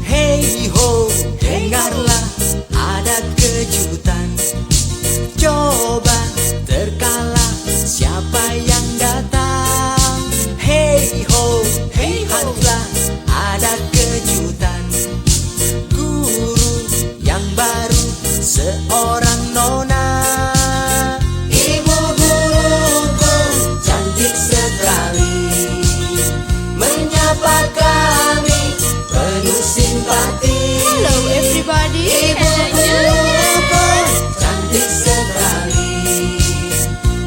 Hey ho, dengarlah ada kejutan. Coba terkalah siapa yang datang. Hey ho, lihatlah ada kejutan. Guru yang baru, seorang nona. Ibu guruku cantik sekali, menyapa kami penuh simpati. Hello everybody. Ibu guruku cantik sekali,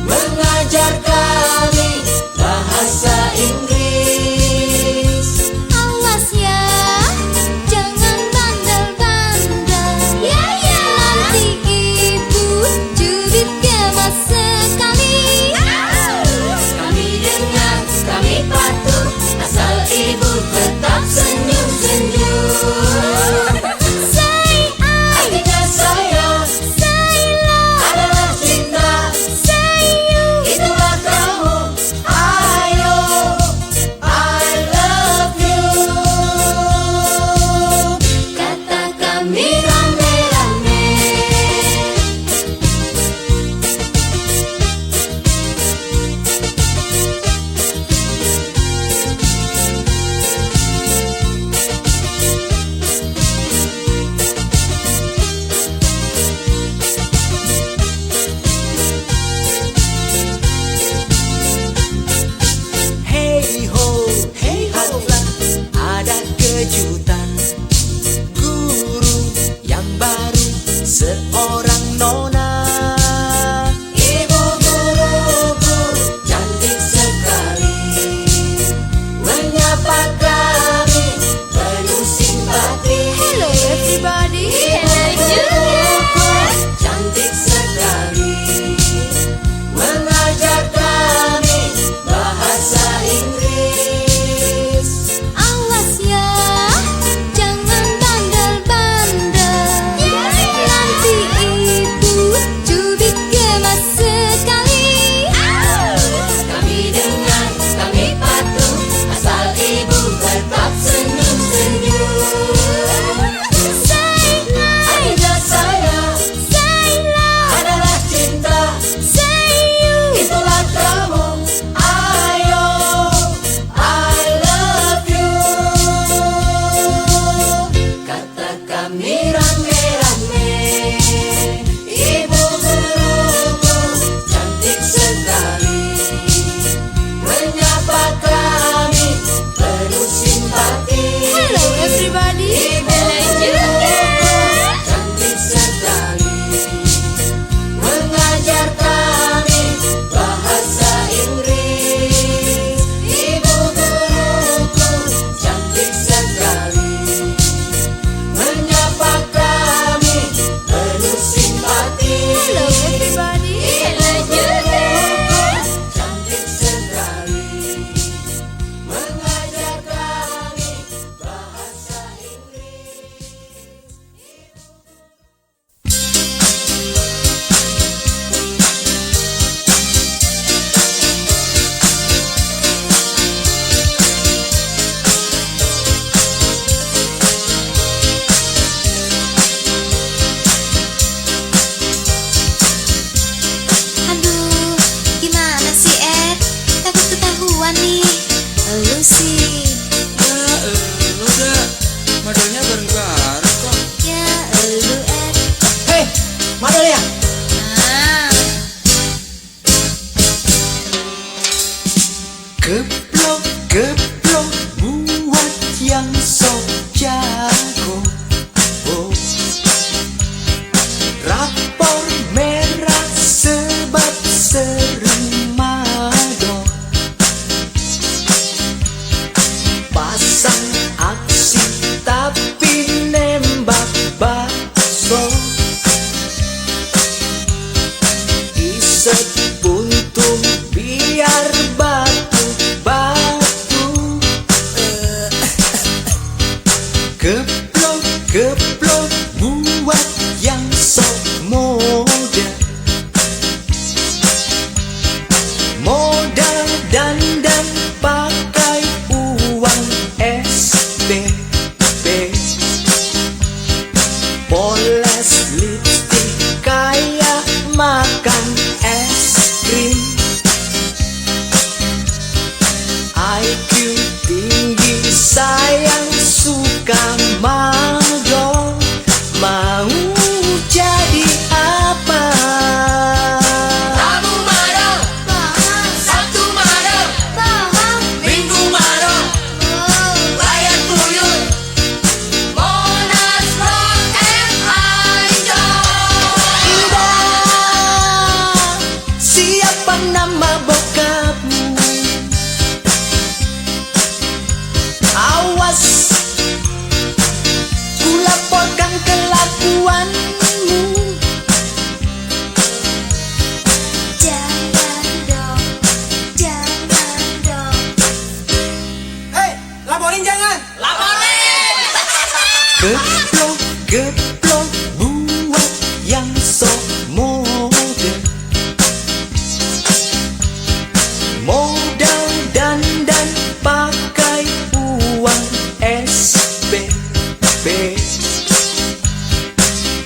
mengajar kami bahasa Inggris. Awas ya, jangan bandel-bandel. Ya ya. Nanti ibu cubitnya mas sekali. Kami dengar, kami patuh, asal ibu tetap senyum-senyum. Say I, Artinya saya say love, adalah cinta, say you. itulah kamu. Ayo, I love you. Kata kami rame-rame. Hey ho, lihatlah ada kejutan. Guru yang baru, seorang nona. Ibu guruku cantik sekali, menyapa kami penuh simpati. Hello everybody. Ibu guruku cantik sekali, mengajar kami bahasa Inggris. Awas ya, jangan bandel-bandel. Nanti Poles lipstick kayak makan es krim. IQ tinggi sayang suka mado. Mau jadi apa? Rabu mado, Paham, Sabtu mado, paham. Minggu mado, Oh, Raya Kuyut, Monas Rock and Ancol. Tidak. Siapa nama bokapmu? Awas, ku laporkan kelakuanmu. jangan dong, jangan dong. Hei, laporin jangan. Laporin. Geplok, geplok buat yang sok mode. Modal dandan pakai uang SPP.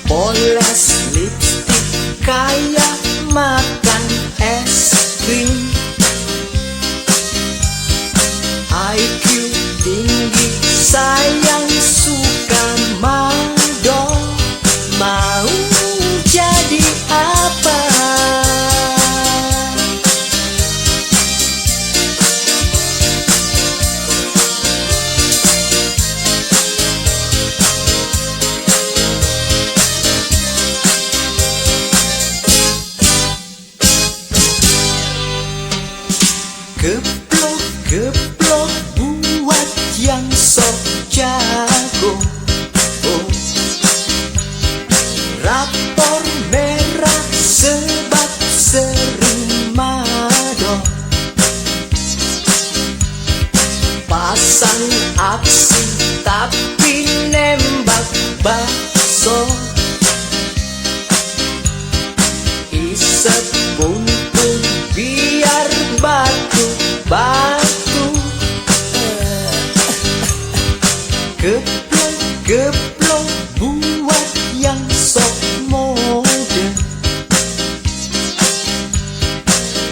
Poles lipstick kayak makan es krim. IQ tinggi sayang suka mado. Mau jadi apa? Geplok, geplok buat yang sok jago. Oh. Rapor merah sebab sering mado. Pasang aksi tapi nembak bakso. Isep pun biar batu-batu. Geplok, geplok buat yang sok mode.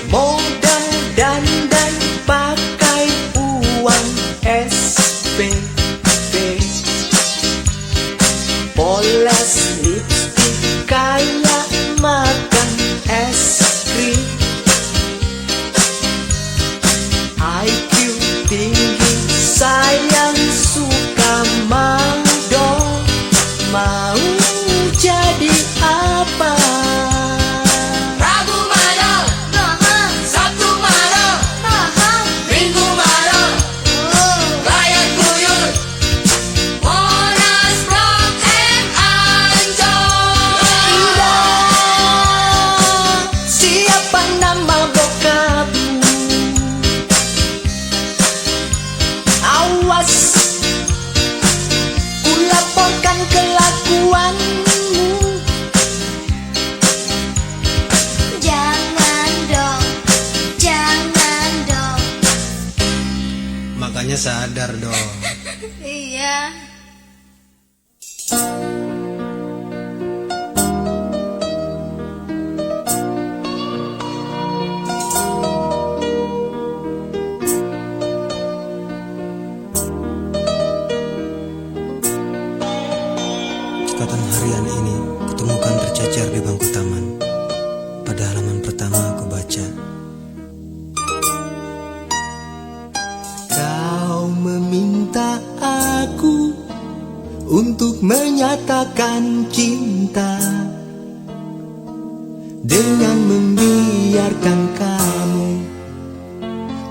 Modal dandan pakai uang SPP. Poles lipstick kayak makan es krim. IQ tinggi sayang suka mado. Mau jadi apa? Rabu mado, Paham, Sabtu mado, paham. Minggu mado, Oh, Raya Kuyut, Monas Rock and Ancol. Tidak. Siapa nama bokapmu? Awas, ku laporkan kelakuanmu. jangan dong, jangan dong. Makanya sadar dong. Iya. Catatan harian ini kutemukan tercecer di bangku taman. Pada halaman pertama aku baca, Kau meminta aku untuk menyatakan cinta dengan membiarkan kamu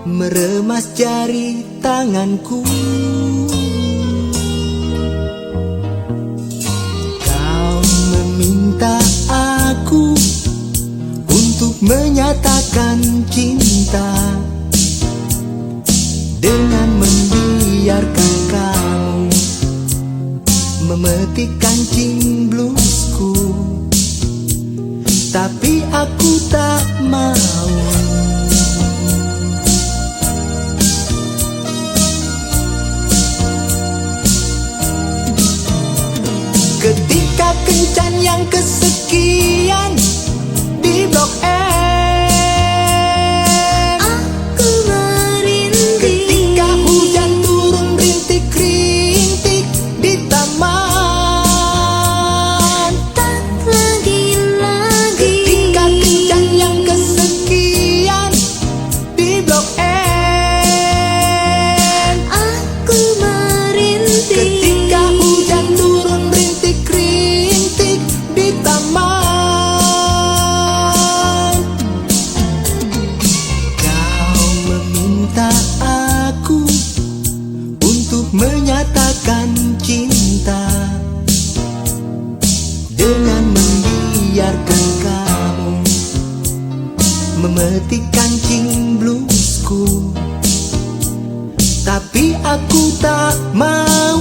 meremas jari tanganku. Kau meminta aku untuk menyatakan cinta dengan membiarkan kamu memetik kancing blusku. Tapi aku tak mau. yang kesekian di Blok M. Aku merintih Ketika hujan turun rintik-rintik di taman. tak lagi-lagi. Ketika kencan yang kesekian di Blok M. Aku merintih Ketika hujan turun rintik-rintik di taman. Kau meminta aku untuk menyatakan cinta dengan membiarkan kamu memetik kancing bluesku. Tapi aku tak mau.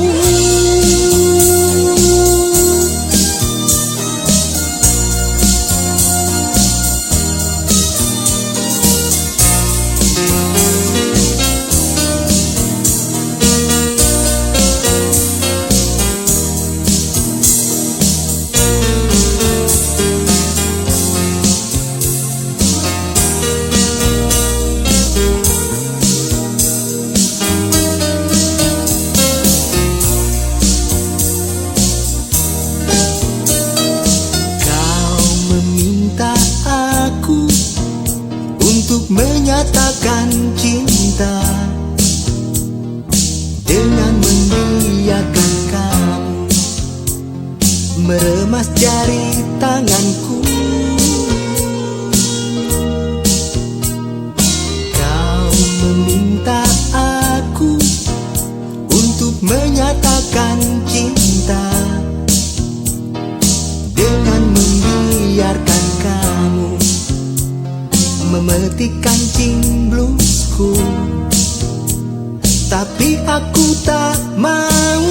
Kau meminta aku untuk menyatakan cinta dengan membiarkan kamu meremas jari tanganku. Kau meminta aku untuk menyatakan cinta dengan membiarkan kamu memetik kancing bluesku. Tapi aku tak mau.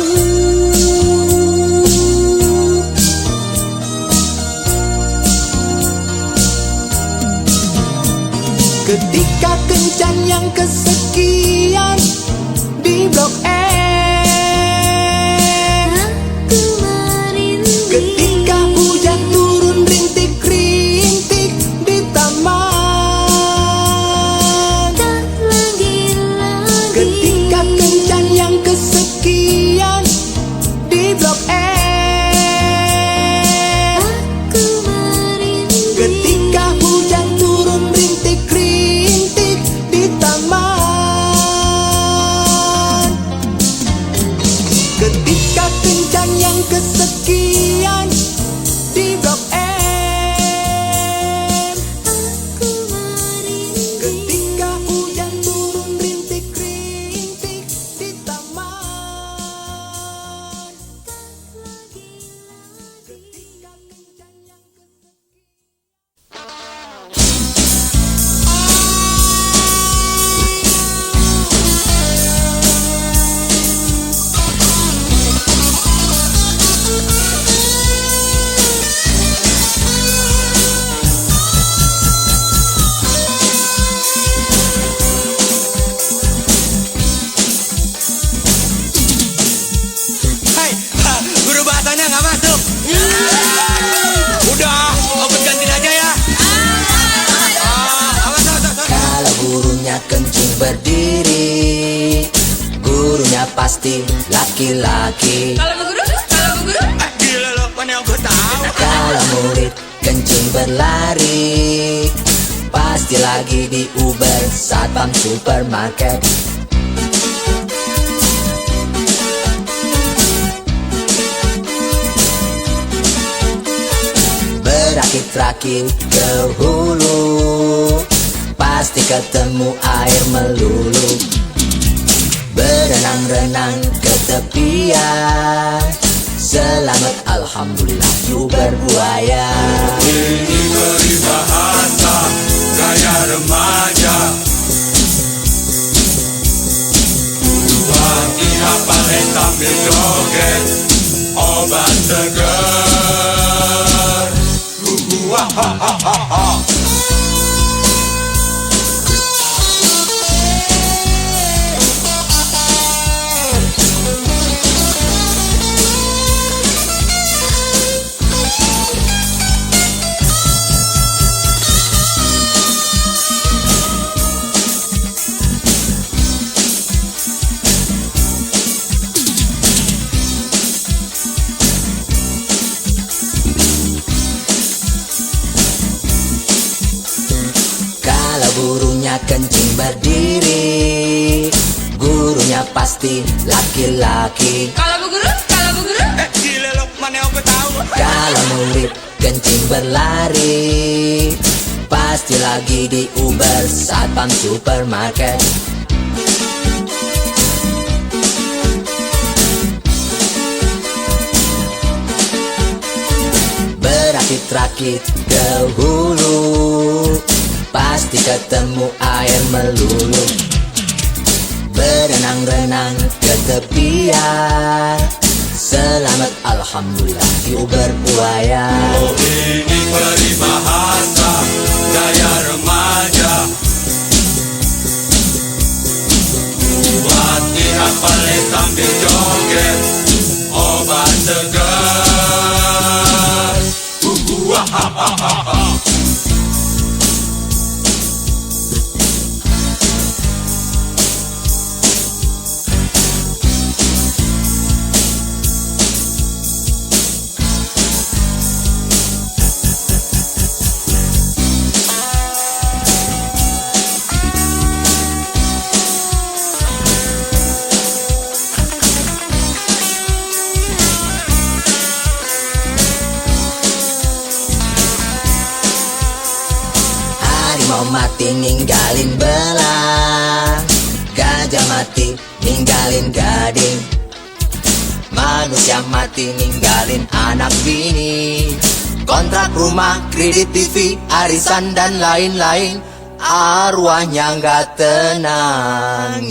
Ketika kencan yang kesekian di Blok M. Aku merintih Ketika hujan turun rintik-rintik di taman. tak lagi-lagi. Ketika kencan yang kesekian di Blok M. Aku merintih Ketika hujan turun rintik-rintik di taman. Ketika kencan yang kesekian di Blok M. Aku merintih Ketika hujan turun rintik-rintik di taman. Ketika kencan yang Hai, guru bahasanya nggak masuk. Udah, obat gantiin aja ya. Awas. Kalau gurunya kencing berdiri, gurunya pasti laki-laki. Kalau Bu Guru? Gila lo, mana yang gue tahu. Kalau murid kencing berlari, pasti lagi di Uber satpam supermarket. Berakit-rakit ke hulu, pasti ketemu air melulu. Berenang-renang ke tepian, selamat alhamdulillah Uber buaya. Ini peribahasa gaya remaja. Wangi apa sambil joget, obat segar. Hahaha. kencing berdiri. Gurunya pasti laki-laki. Kalau bu guru, kalau bu guru. Gila lo, mana aku tahu. Kalau murid kencing berlari, pasti lagi di Uber satpam supermarket. Berakit-rakit ke hulu, pasti ketemu air melulu. Berenang-renang ke tepian, selamat alhamdulillah di Uber buaya. Oh ini peribahasa gaya remaja, buat dihafal sambil joget. Obat segar. Wahahaha. Harimau mati ninggalin belang, gajah mati ninggalin gading, manusia mati ninggalin anak bini, kontrak rumah, kredit TV, arisan dan lain-lain. Arwahnya nggak tenang.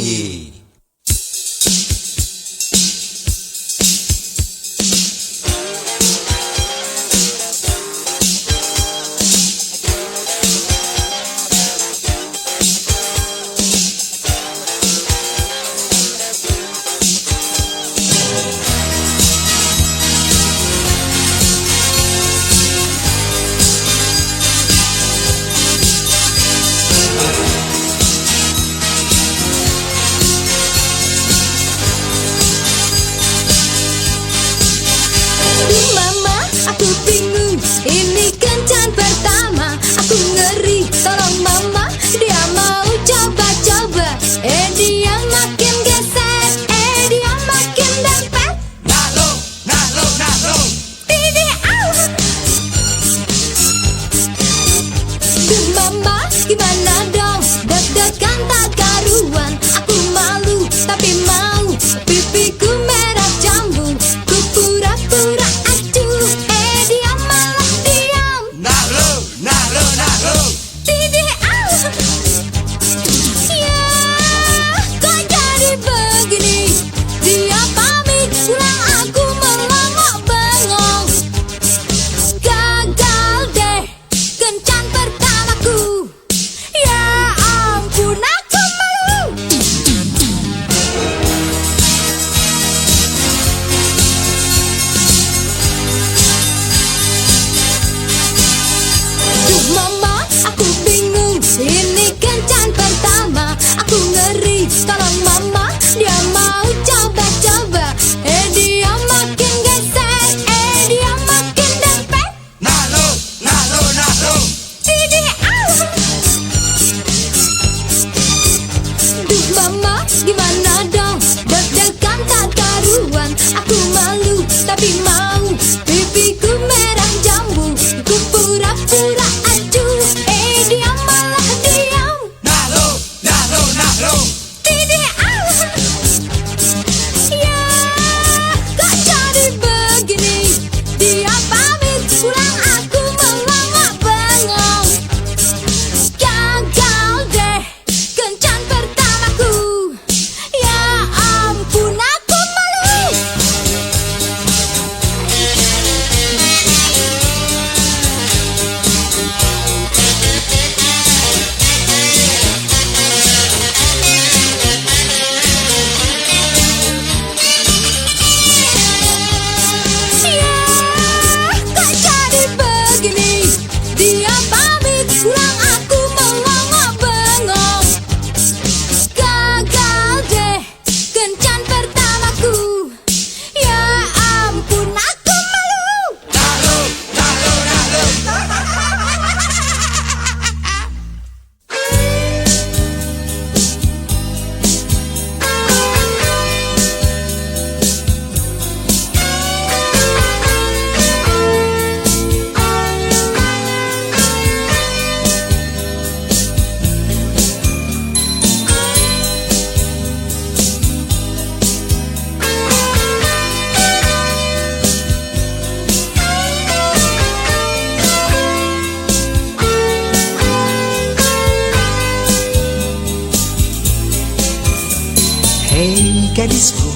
gadisku,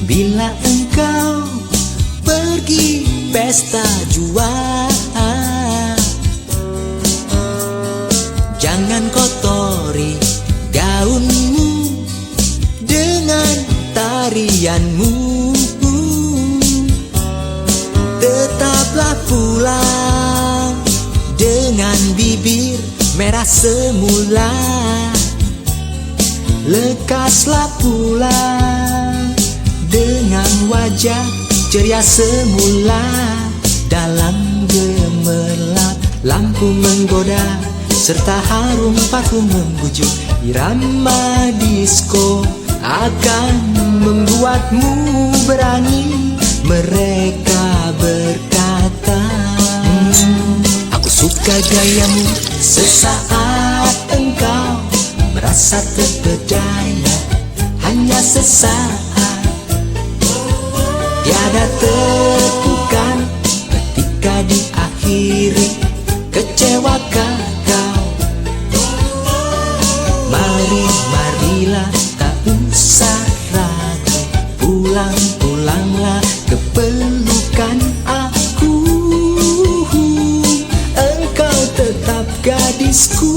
bila engkau pergi pesta jua, jangan kotori gaunmu dengan tarianmu. Tetaplah pulang dengan bibir merah semula. Lekaslah pulang dengan wajah ceria semula. Dalam gemerlap lampu menggoda, serta harum parfum membujuk. Irama disko akan membuatmu berani. Mereka berkata, aku suka gayamu sesaat engkau merasa terpedaya. Hanya sesaat, tiada tertukan ketika diakhiri. Kecewakah kau? Marilah tak usah ragu, pulang-pulanglah ke pelukan aku. Engkau tetap gadisku,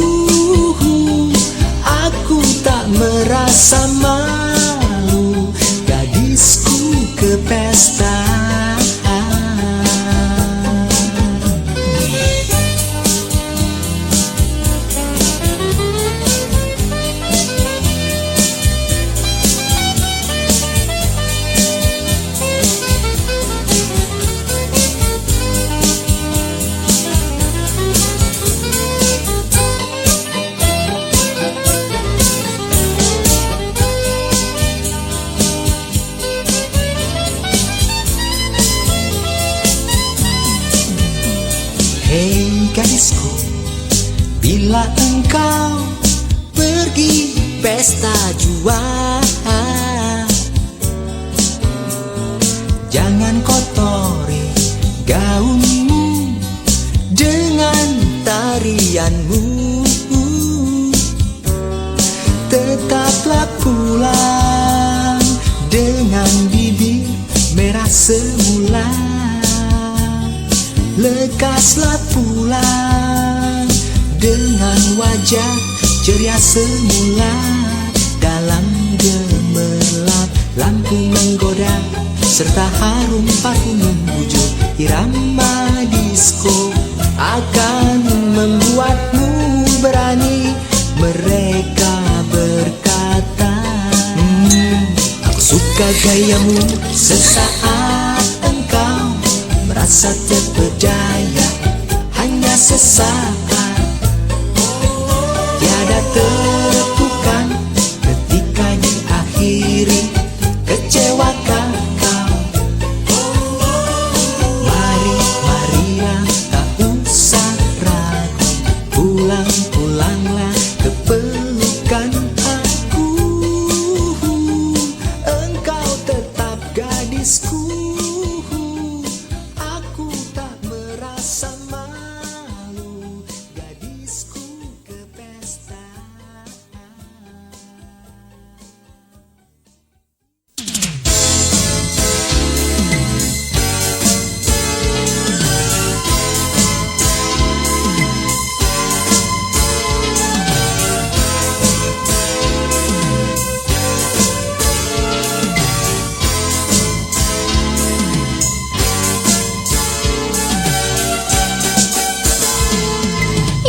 aku tak merasa malu. Gadisku ke pesta. Hei gadisku, bila engkau pergi pesta jua, jangan kotori gaunmu dengan tarianmu. Tetaplah pulang dengan bibir merah semula. Lekaslah pulang dengan wajah ceria semula. Dalam gemerlap lampu menggoda, serta harum parfum membujuk. Irama disko akan membuatmu berani. Mereka berkata, aku suka gayamu sesaat engkau merasa terpedaya. Hanya sesaat, tiada tertukan ketika diakhiri. Kecewakah kau? Marilah tak usah ragu, pulang-pulanglah ke pelukan aku. Engkau tetap gadisku, aku tak merasa malu. Gadisku ke pesta.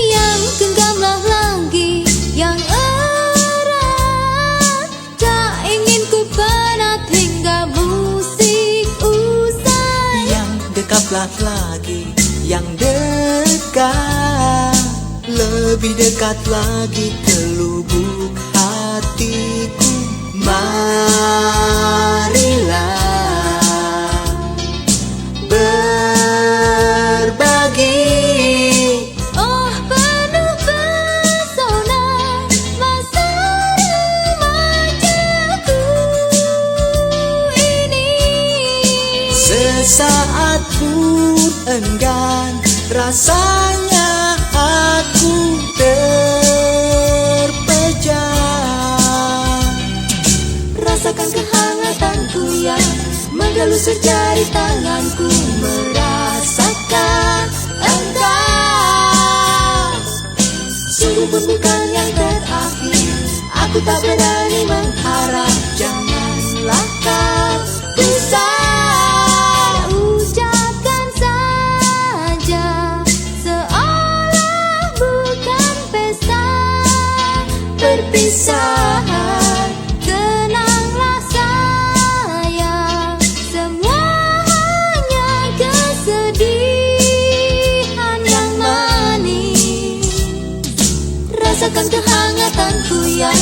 Yang genggamlah lagi, yang erat. Tak ingin ku penat hingga musik usai. Yang dekaplah lagi, yang dekat. Lebih dekat lagi ke lubuk hatiku. Marilah berbagi. Oh penuh pesona masa remajaku ini. Sesaat pun enggan rasanya aku terpejam. Rasa Rasakan kehangatanku yang menggelus jari tanganku, merasakan engkau. Sungguh pun bukan yang terakhir, aku tak berani mengharap. Janganlah kau usah ucapkan saja, seolah bukan pesta perpisahan. Tenanglah sayang, semua hanya kesedihan yang manis. Rasakan kehangatanku yang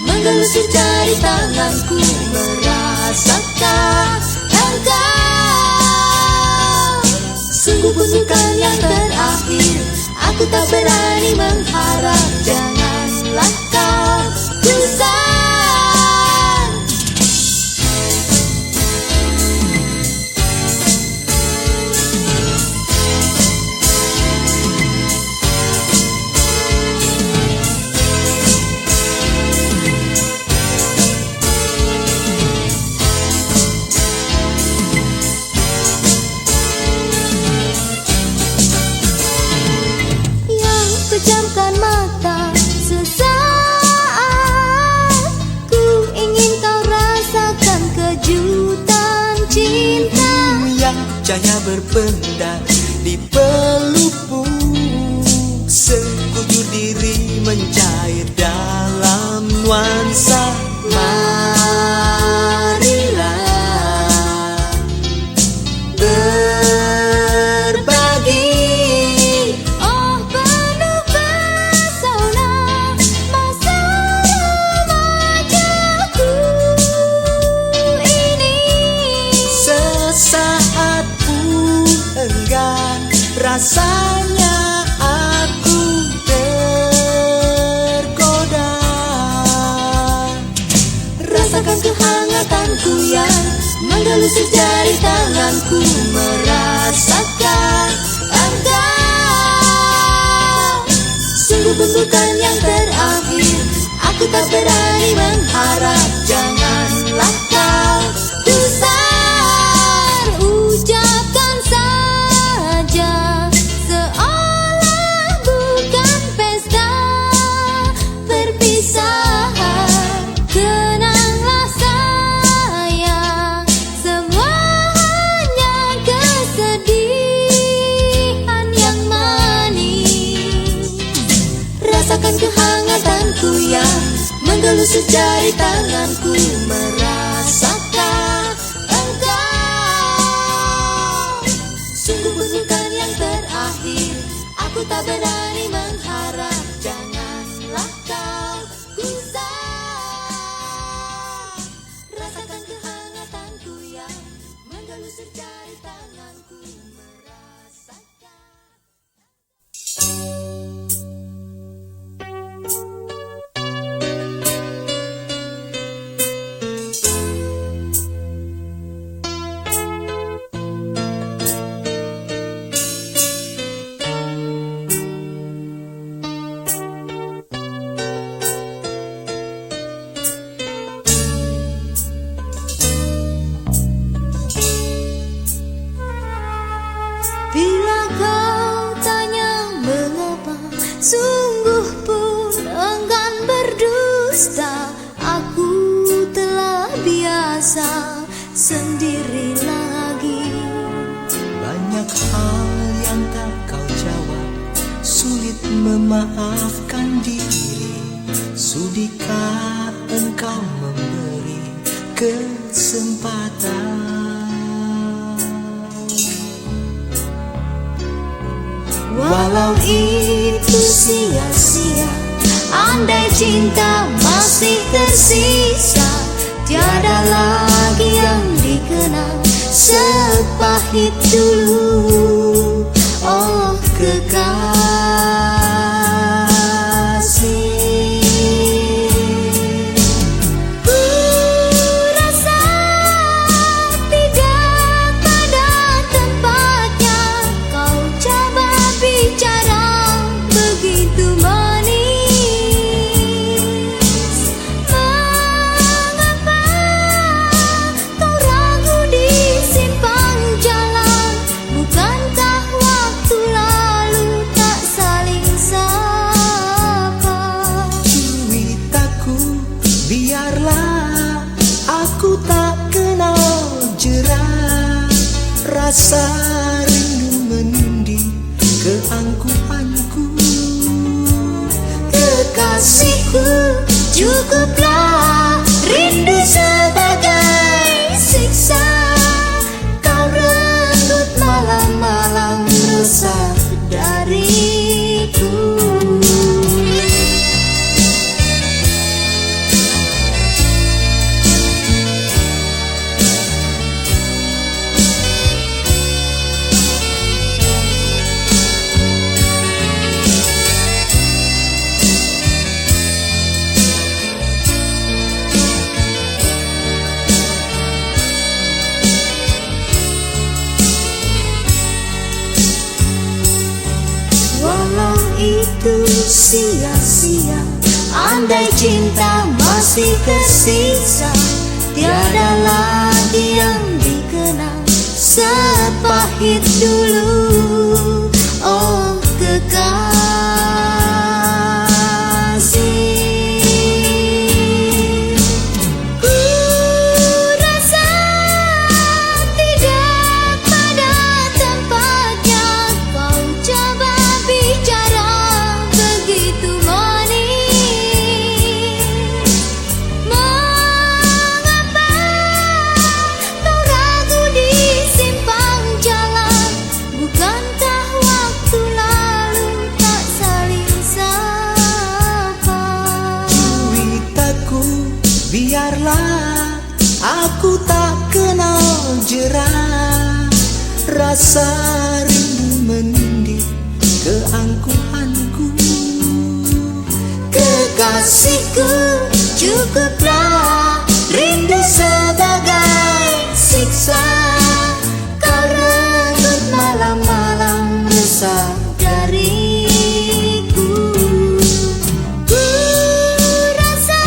menggelus jari tanganku, merasakan engkau. Sungguh pun bukan yang terakhir, aku tak berani mengharap. Janganlah kau usah. Pejamkan mata sesaat, ku ingin kau rasakan kejutan cinta yang cahaya berpendar di pelupuk, sekujur diri mencair dalam nuansa. Marilah berbagi, oh penuh pesona masa remajaku ini. sesaat pun enggan rasanya aku tergoda. Rasakan kehangatanku yang menggelus jari tanganku, merasakan engkau. Sungguh pun bukan yang terakhir, aku tak berani mengharap. Janganlah kau gusar, ucapkan saja, seolah bukan pesta perpisahan. Tenanglah sayang, semua hanya kesedihan yang manis. Rasakan kehangatanku yang menggelus jari tanganku, merasakan engkau. Sungguh pun bukan yang terakhir, aku tak berani mengharap. Janganlah kau gusar, rasakan kehangatanku yang menggelus jari tanganku, merasakan. Bila kau tanya mengapa, sungguh pun enggan berdusta. Aku telah biasa sendiri lagi. Banyak hal yang tak kau jawab, sulit memaafkan diri. Sudikah engkau memberi kesempatan? Walau itu sia-sia, andai cinta masih tersisa, tiada lagi yang dikenal sepahit dulu. Oh kekasih, ku rasa tidak pada tempatnya kau coba bicara begitu manis. Mengapa Cukuplah rindu sebagai siksa. Kau renggut malam-malam resah dariku. Walau itu sia-sia, andai cinta masih tersisa, tiada lagi yang dikenang sepahit dulu. Oh kekasih, ku rasa tidak pada tempatnya kau coba bicara begitu manis. Mengapa kau ragu di simpang jalan? Bukankah waktu lalu tak saling sapa? Ceritaku biarlah aku tak kenal jerah. Rasa rindu mendidih keangkuhanku. Kekasihku, cukuplah rindu sebagai siksa. Kau renggut malam-malam resah dariku. Ku rasa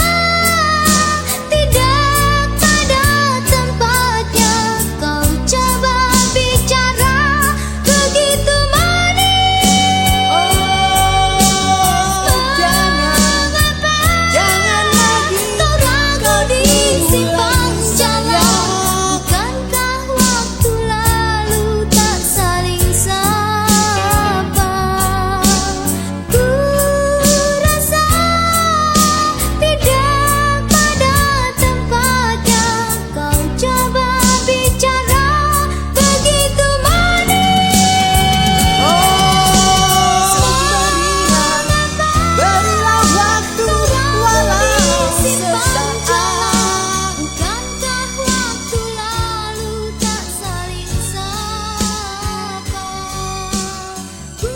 tidak pada tempatnya kau coba bicara begitu manis. Mengapa Jangan lagi kau ragu di simpang jalan? Bukankah waktu lalu tak saling sapa? Ku rasa tidak pada tempatnya kau coba bicara begitu manis. berilah waktu walau sesaat. Bukankah waktu lalu tak saling sapa? Ku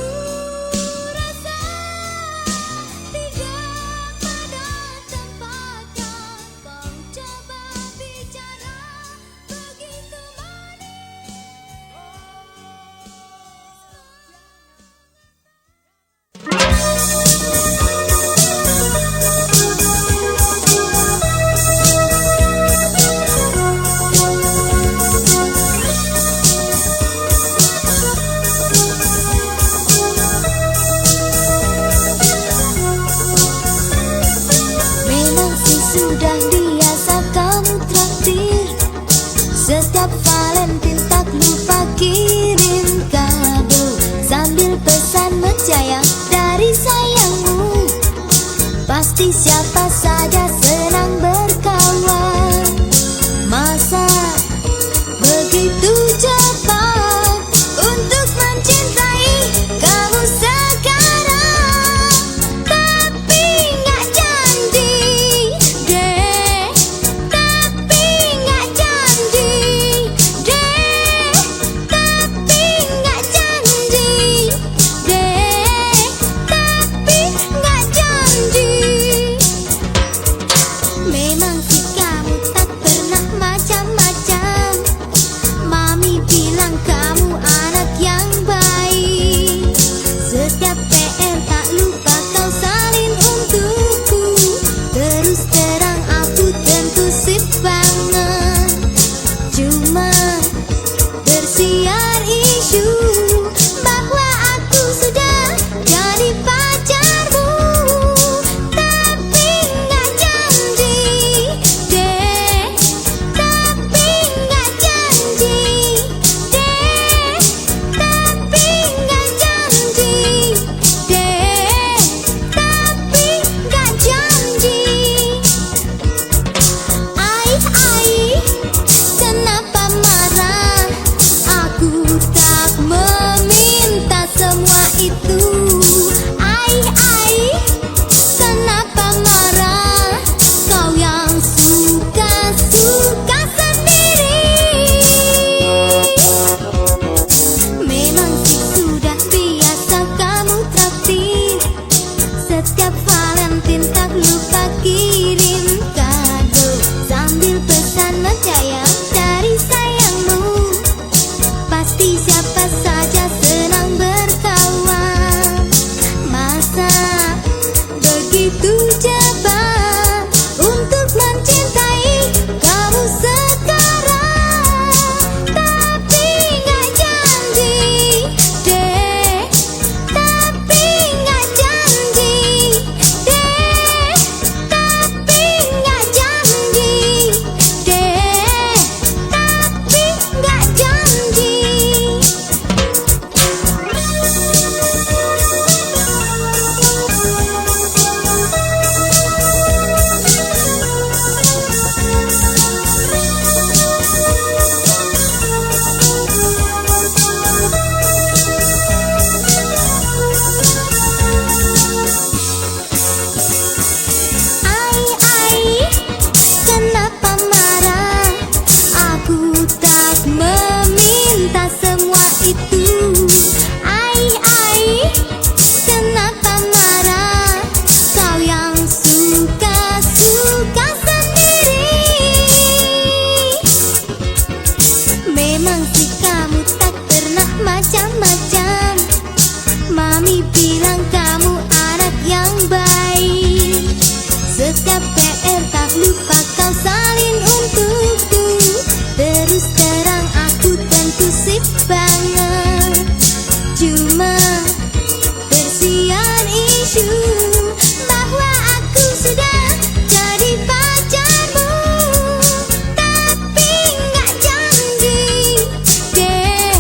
rasa tidak pada tempatnya kau coba bicara begitu manis. Memang sih sudah biasa kamu traktir. Setiap Valentine tak lupa kirim kado sambil pesan menjaya dari sayangmu. Pasti siapa saja senang berkawan. Masa begitu cepat untuk mencintai kamu sekarang? Tapi nggak janji deh, tapi nggak janji deh, tapi nggak janji deh, tapi nggak janji. rindu bahwa aku sudah jadi pacarmu, tapi nggak janji deh,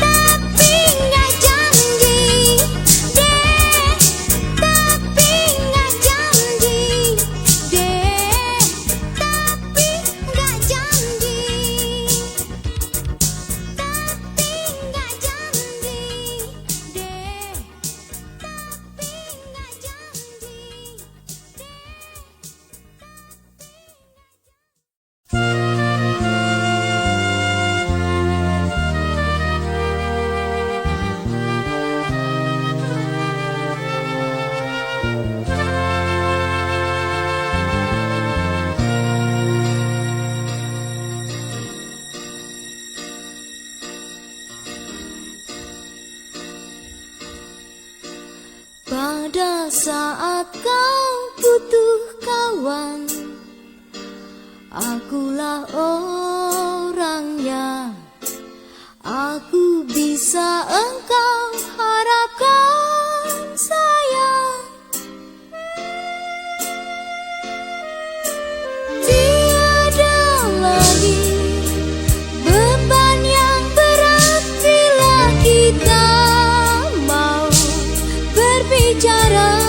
tapi nggak janji deh, tapi nggak janji deh, tapi nggak janji, tapi nggak janji deh, tapi nggak janji deh. Pada saat kau butuh kawan, akulah orangnya. Aku bisa engkau harapkan, sayang. Tiada lagi beban yang berat bila kita mau berbicara.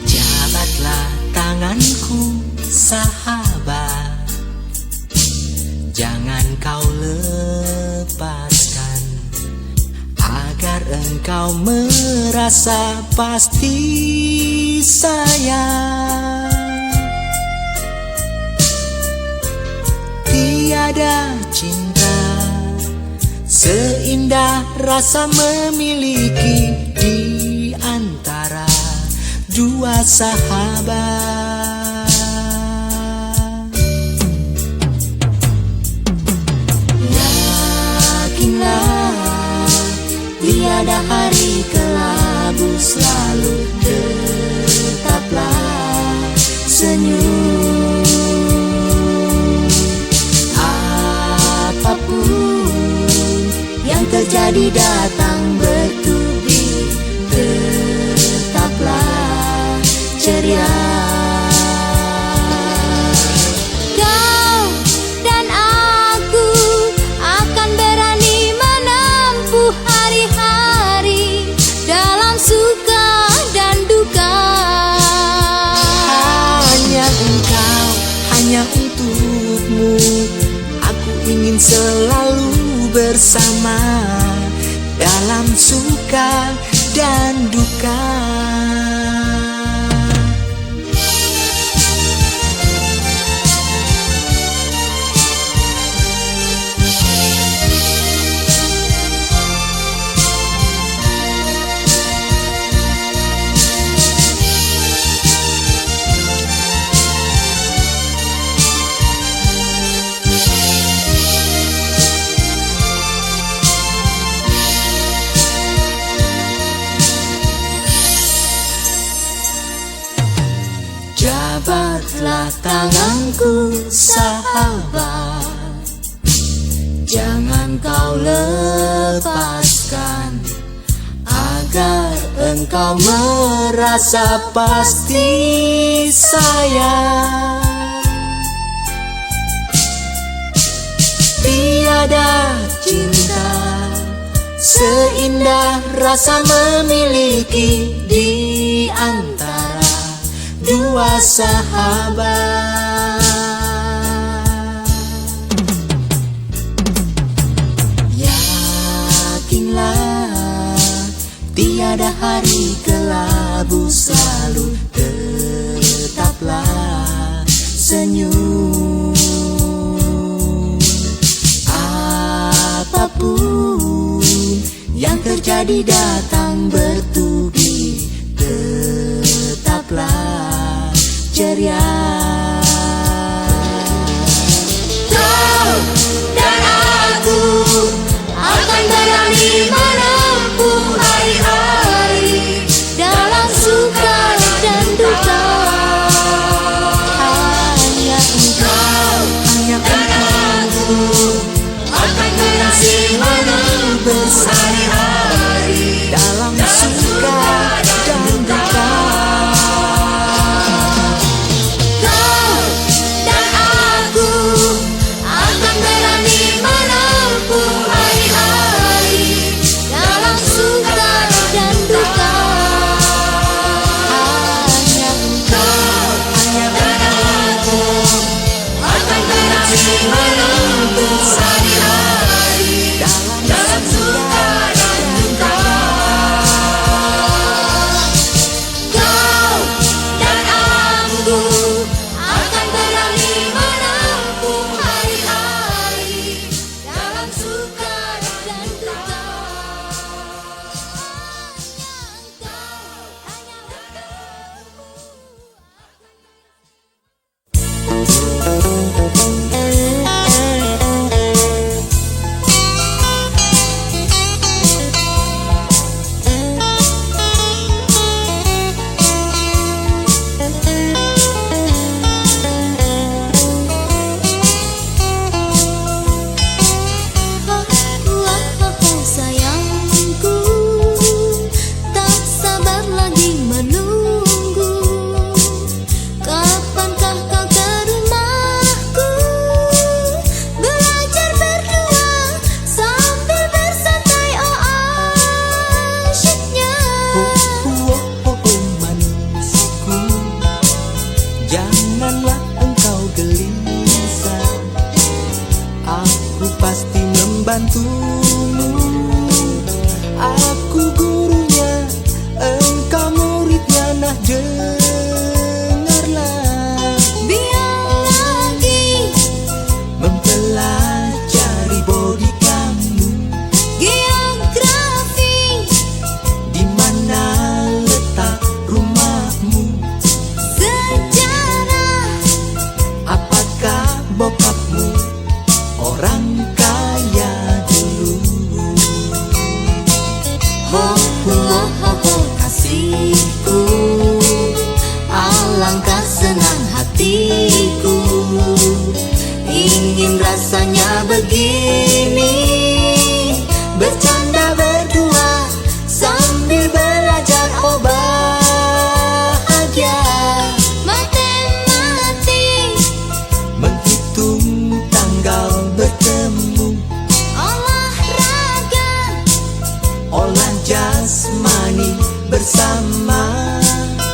Jabatlah tanganku, sahabat, jangan kau lepaskan, agar engkau merasa pasti sayang. Tiada cinta seindah rasa memiliki di antara dua sahabat. Yakinlah, tiada hari kelabu, selalu tetaplah senyum. Apapun yang terjadi datang bertubi, tetaplah ceria. Kau dan aku akan berani menempuh hari-hari dalam suka dan duka. Hanya engkau, hanya untukmu, aku ingin selalu bersama dalam suka dan duka. Jabatlah tanganku, sahabat, jangan kau lepaskan, agar engkau merasa pasti sayang. Tiada cinta seindah rasa memiliki di antara dua sahabat. Yakinlah, tiada hari kelabu, selalu tetaplah senyum. Apapun yang terjadi datang bertubi, tetaplah ceria. Kau dan aku akan berani menempuh hari-hari dalam suka dan duka. Hanya engkau, hanya Dan aku akan berani Aku pasti membantumu. Aku gurunya, engkau muridnya. Nah dengarlah, Biar lagi mempelajari bodi kamu. geografi, Di mana letak rumahmu? sejarah, Apakah bokapmu orang kaya dulu? ho ho ho ho kasihku, alangkah senang hatiku. Ingin rasanya begini, bercanda berdua sambil belajar. Oh bahagia. Matematik, Menghitung tanggal bertemu. olahraga, Olah jasmani bersama.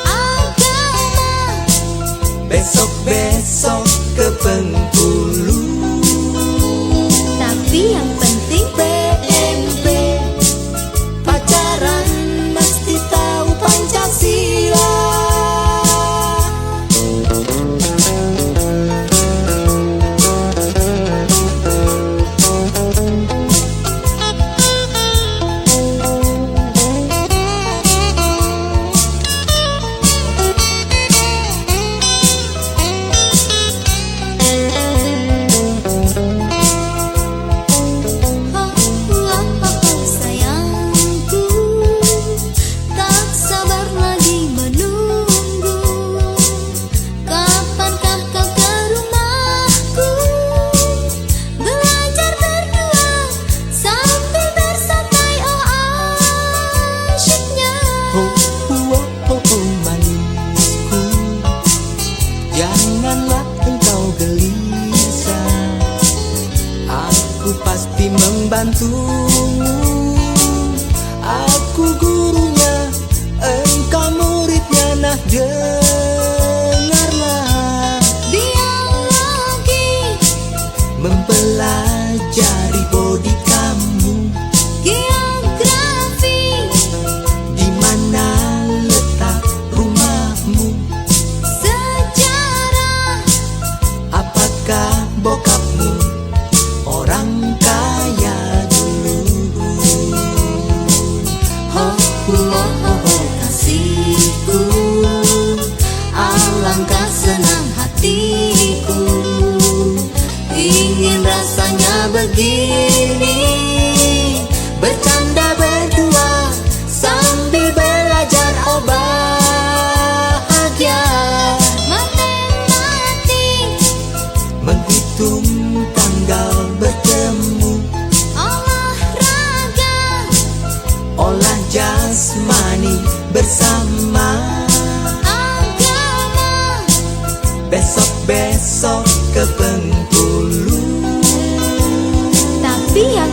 agama, Besok-besok ke Bengkulu. tapi yang penting PMP, pacaran mesti tahu Pancasila. sayangku, tak sabar lagi menunggu. Kapankah kau ke rumahku, belajar berdua sambil bersantai. Oh asyiknya. Manisku, janganlah engkau gelisah. Aku pasti membantumu. Aku gurunya, engkau muridnya. Nah dengarlah, Biologi, mempelajari bodi kamu. geografi, Di mana letak rumahmu? sejarah, Apakah bokapmu orang kaya dulu? ho kasihku, alangkah senang hatiku. Ingin rasanya begini, Bercanda berdua sambil belajar. Oh bahagia. matematik, Menghitung tanggal bertemu. olahraga, Olah jasmani bersama. agama, Besok-besok ke Bengkulu. tapi yang